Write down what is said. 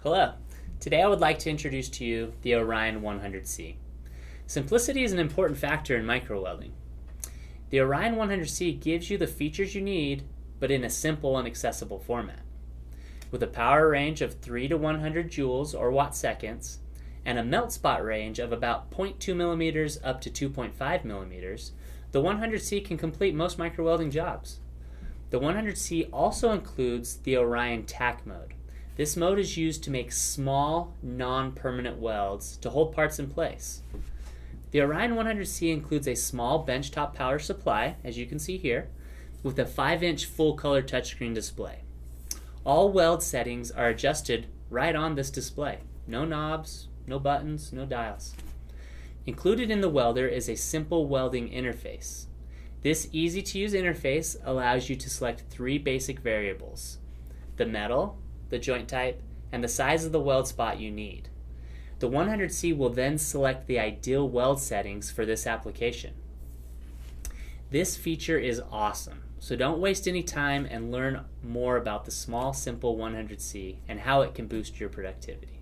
Hello. Today I would like to introduce to you the Orion 100C. Simplicity is an important factor in microwelding. The Orion 100C gives you the features you need, but in a simple and accessible format. With a power range of 3 to 100 joules or watt-seconds, and a melt spot range of about 0.2 millimeters up to 2.5 millimeters, the 100C can complete most microwelding jobs. The 100C also includes the Orion tack mode. This mode is used to make small, non-permanent welds to hold parts in place. The Orion 100C includes a small benchtop power supply, as you can see here, with a 5-inch full-color touchscreen display. All weld settings are adjusted right on this display. No knobs, no buttons, no dials. Included in the welder is a simple welding interface. This easy-to-use interface allows you to select 3 basic variables: the metal, the joint type, and the size of the weld spot you need. The 100C will then select the ideal weld settings for this application. This feature is awesome, so don't waste any time and learn more about the small, simple 100C and how it can boost your productivity.